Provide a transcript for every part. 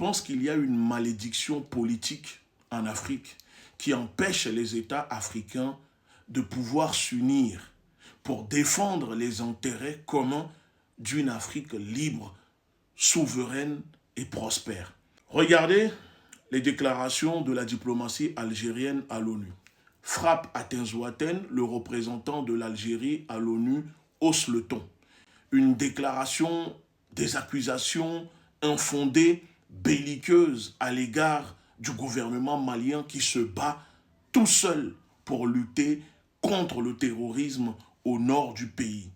pense qu'il y a une malédiction politique en Afrique qui empêche les États africains de pouvoir s'unir pour défendre les intérêts communs d'une Afrique libre, souveraine et prospère. Regardez les déclarations de la diplomatie algérienne à l'ONU. Frappe à Tinzouaten, le représentant de l'Algérie à l'ONU hausse le ton. Une déclaration des accusations infondées, belliqueuses à l'égard du gouvernement malien qui se bat tout seul pour lutter contre le terrorisme au nord du pays.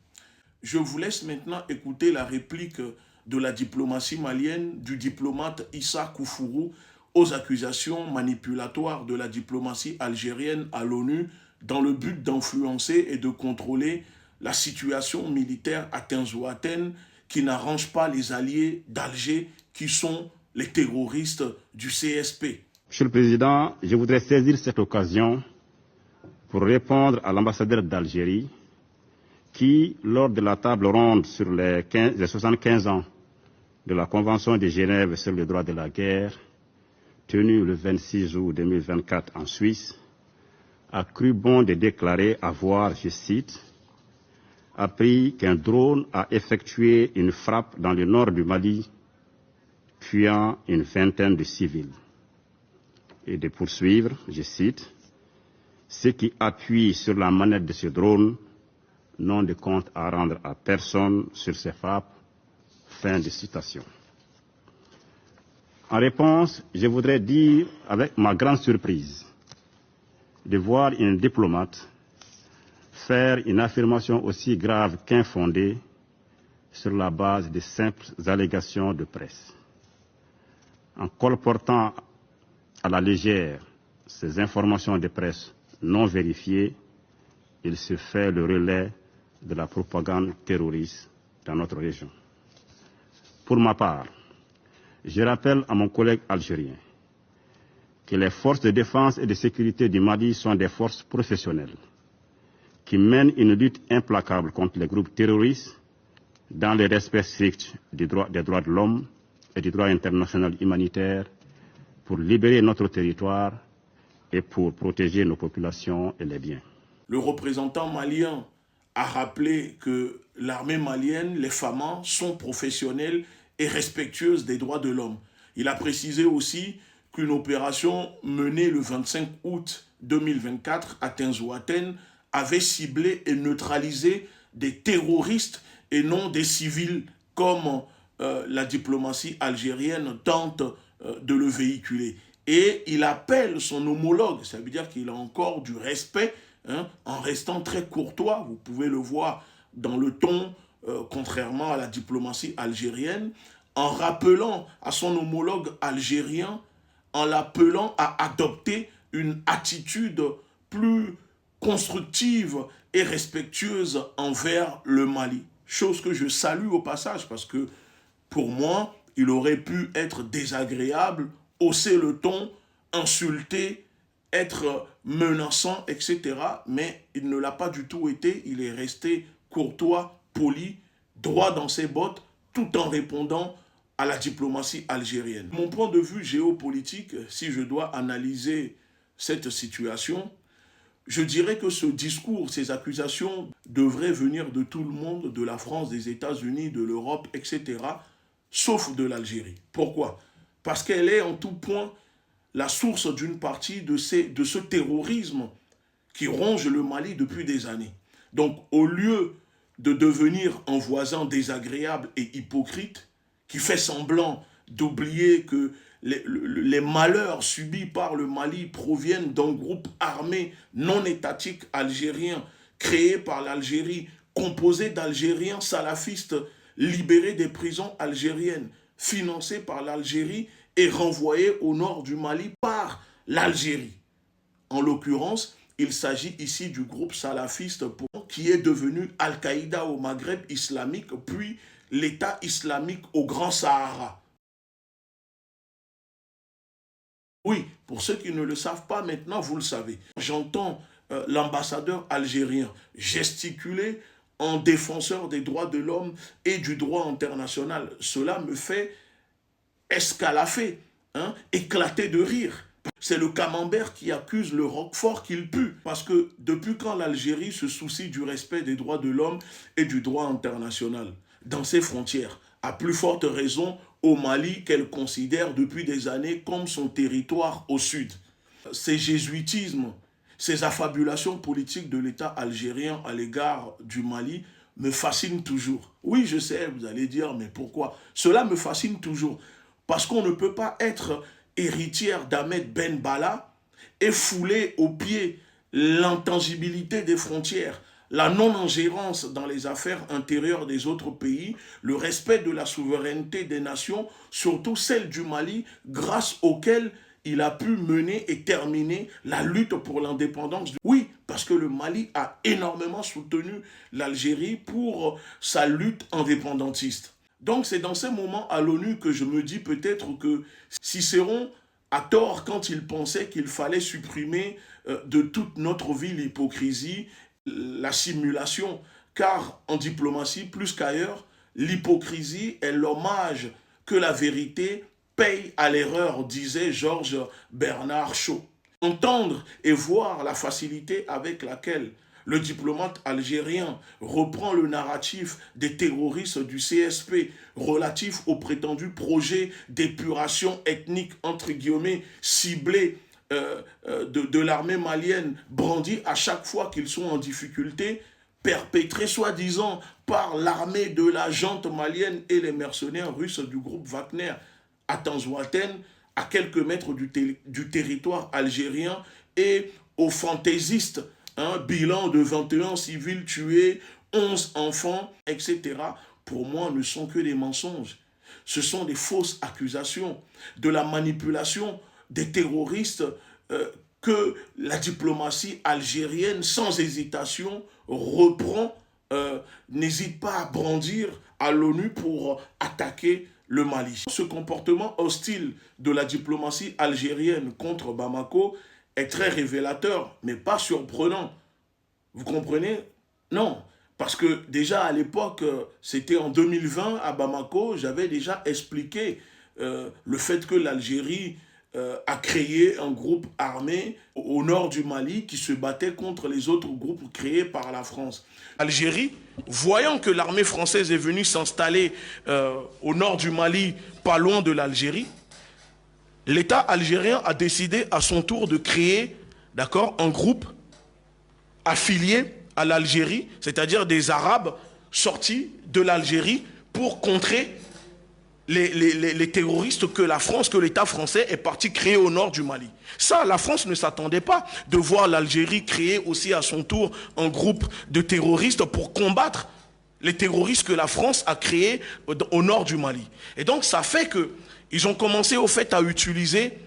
Je vous laisse maintenant écouter la réplique de la diplomatie malienne du diplomate Issa Koufourou aux accusations manipulatoires de la diplomatie algérienne à l'ONU dans le but d'influencer et de contrôler la situation militaire à Tinzouaten qui n'arrange pas les alliés d'Alger qui sont les terroristes du CSP. Monsieur le Président, je voudrais saisir cette occasion pour répondre à l'ambassadeur d'Algérie qui, lors de la table ronde sur les 75 ans de la Convention de Genève sur le droit de la guerre, tenue le 26 août 2024 en Suisse, a cru bon de déclarer avoir, je cite, appris qu'un drone a effectué une frappe dans le nord du Mali, tuant une vingtaine de civils. Et de poursuivre, je cite, ceux qui appuient sur la manette de ce drone n'ont de compte à rendre à personne sur ces frappes. Fin de citation. En réponse, je voudrais dire avec ma grande surprise de voir une diplomate faire une affirmation aussi grave qu'infondée sur la base de simples allégations de presse. En colportant à la légère ces informations de presse non vérifiées, il se fait le relais de la propagande terroriste dans notre région. Pour ma part, je rappelle à mon collègue algérien que les forces de défense et de sécurité du Mali sont des forces professionnelles qui mènent une lutte implacable contre les groupes terroristes dans le respect strict des droits de l'homme et du droit international humanitaire pour libérer notre territoire et pour protéger nos populations et les biens. Le représentant malien a rappelé que l'armée malienne, les FAMA, sont professionnelles et respectueuses des droits de l'homme. Il a précisé aussi qu'une opération menée le 25 août 2024 à Tinzouaten avait ciblé et neutralisé des terroristes et non des civils comme la diplomatie algérienne tente de le véhiculer. Et il appelle son homologue, ça veut dire qu'il a encore du respect, en restant très courtois, vous pouvez le voir dans le ton, contrairement à la diplomatie algérienne, en rappelant à son homologue algérien, en l'appelant à adopter une attitude plus constructive et respectueuse envers le Mali. Chose que je salue au passage parce que pour moi, il aurait pu être désagréable, hausser le ton, insulter, être menaçant, etc. Mais il ne l'a pas du tout été. Il est resté courtois, poli, droit dans ses bottes, tout en répondant à la diplomatie algérienne. Mon point de vue géopolitique, si je dois analyser cette situation, je dirais que ce discours, ces accusations devraient venir de tout le monde, de la France, des États-Unis, de l'Europe, etc., sauf de l'Algérie. Pourquoi? Parce qu'elle est en tout point la source d'une partie de ce terrorisme qui ronge le Mali depuis des années. Donc, au lieu de devenir un voisin désagréable et hypocrite, qui fait semblant d'oublier que les malheurs subis par le Mali proviennent d'un groupe armé non étatique algérien créé par l'Algérie, composé d'Algériens salafistes libérés des prisons algériennes, financés par l'Algérie et renvoyés au nord du Mali par l'Algérie. En l'occurrence, il s'agit ici du groupe salafiste qui est devenu Al-Qaïda au Maghreb islamique, puis l'État islamique au Grand Sahara. Oui, pour ceux qui ne le savent pas, maintenant vous le savez. J'entends l'ambassadeur algérien gesticuler en défenseur des droits de l'homme et du droit international. Cela me fait escalafé, hein, éclaté de rire. C'est le camembert qui accuse le roquefort qu'il pue. Parce que depuis quand l'Algérie se soucie du respect des droits de l'homme et du droit international dans ses frontières, à plus forte raison au Mali qu'elle considère depuis des années comme son territoire au sud. Ces jésuitismes, ces affabulations politiques de l'État algérien à l'égard du Mali me fascinent toujours. Oui, je sais, vous allez dire, mais pourquoi? Cela me fascine toujours. Parce qu'on ne peut pas être héritière d'Ahmed Ben Balla et fouler aux pieds l'intangibilité des frontières, la non-ingérence dans les affaires intérieures des autres pays, le respect de la souveraineté des nations, surtout celle du Mali, grâce auquel il a pu mener et terminer la lutte pour l'indépendance. Oui, parce que le Mali a énormément soutenu l'Algérie pour sa lutte indépendantiste. Donc c'est dans ces moments à l'ONU que je me dis peut-être que Cicéron a tort quand il pensait qu'il fallait supprimer de toute notre vie l'hypocrisie, la simulation, car en diplomatie, plus qu'ailleurs, l'hypocrisie est l'hommage que la vérité paye à l'erreur, disait Georges Bernard Shaw. Entendre et voir la facilité avec laquelle le diplomate algérien reprend le narratif des terroristes du CSP relatif au prétendu projet d'épuration ethnique, entre guillemets, ciblé de l'armée malienne, brandi à chaque fois qu'ils sont en difficulté, perpétré soi-disant par l'armée de la junte malienne et les mercenaires russes du groupe Wagner à Tanzouaten, à quelques mètres du territoire algérien, et aux fantaisistes, bilan de 21 civils tués, 11 enfants, etc. Pour moi, ne sont que des mensonges. Ce sont des fausses accusations, de la manipulation des terroristes que la diplomatie algérienne, sans hésitation, reprend, n'hésite pas à brandir à l'ONU pour attaquer le Mali. Ce comportement hostile de la diplomatie algérienne contre Bamako est très révélateur, mais pas surprenant. Vous comprenez? Non, parce que déjà à l'époque, c'était en 2020 à Bamako, j'avais déjà expliqué le fait que l'Algérie a créé un groupe armé au nord du Mali qui se battait contre les autres groupes créés par la France. L'Algérie, voyant que l'armée française est venue s'installer au nord du Mali, pas loin de l'Algérie, l'État algérien a décidé à son tour de créer, d'accord, un groupe affilié à l'Algérie, c'est-à-dire des Arabes sortis de l'Algérie pour contrer les terroristes que la France, que l'État français est parti créer au nord du Mali. Ça, la France ne s'attendait pas de voir l'Algérie créer aussi à son tour un groupe de terroristes pour combattre les terroristes que la France a créés au nord du Mali. Et donc, ça fait qu'ils ont commencé au fait à utiliser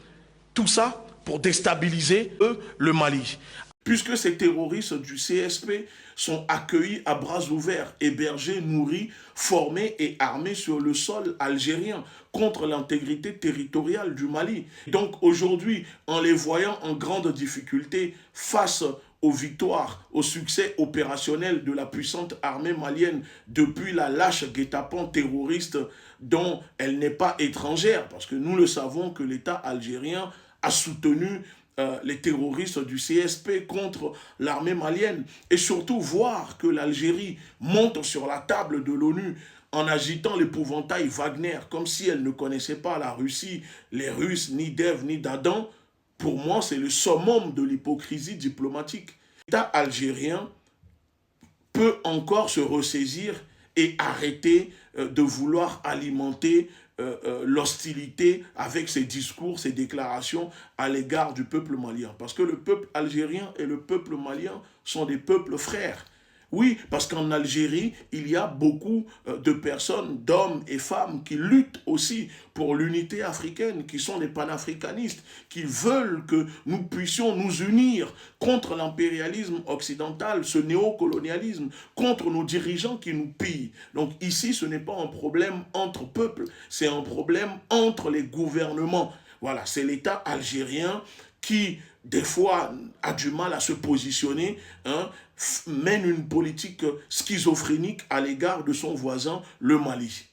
tout ça pour déstabiliser, le Mali. Puisque ces terroristes du CSP sont accueillis à bras ouverts, hébergés, nourris, formés et armés sur le sol algérien contre l'intégrité territoriale du Mali. Donc aujourd'hui, en les voyant en grande difficulté face aux victoires, au succès opérationnel de la puissante armée malienne depuis la lâche guet-apens terroriste dont elle n'est pas étrangère, parce que nous le savons que l'État algérien a soutenu les terroristes du CSP contre l'armée malienne, et surtout voir que l'Algérie monte sur la table de l'ONU en agitant l'épouvantail Wagner comme si elle ne connaissait pas la Russie, les Russes, ni d'Ève ni d'Adam. Pour moi, c'est le summum de l'hypocrisie diplomatique. L'État algérien peut encore se ressaisir et arrêter de vouloir alimenter l'hostilité avec ses discours, ses déclarations à l'égard du peuple malien. Parce que le peuple algérien et le peuple malien sont des peuples frères. Oui, parce qu'en Algérie, il y a beaucoup de personnes, d'hommes et femmes qui luttent aussi pour l'unité africaine, qui sont des panafricanistes, qui veulent que nous puissions nous unir contre l'impérialisme occidental, ce néocolonialisme, contre nos dirigeants qui nous pillent. Donc ici, ce n'est pas un problème entre peuples, c'est un problème entre les gouvernements. Voilà, c'est l'État algérien qui, des fois, a du mal à se positionner, mène une politique schizophrénique à l'égard de son voisin, le Mali.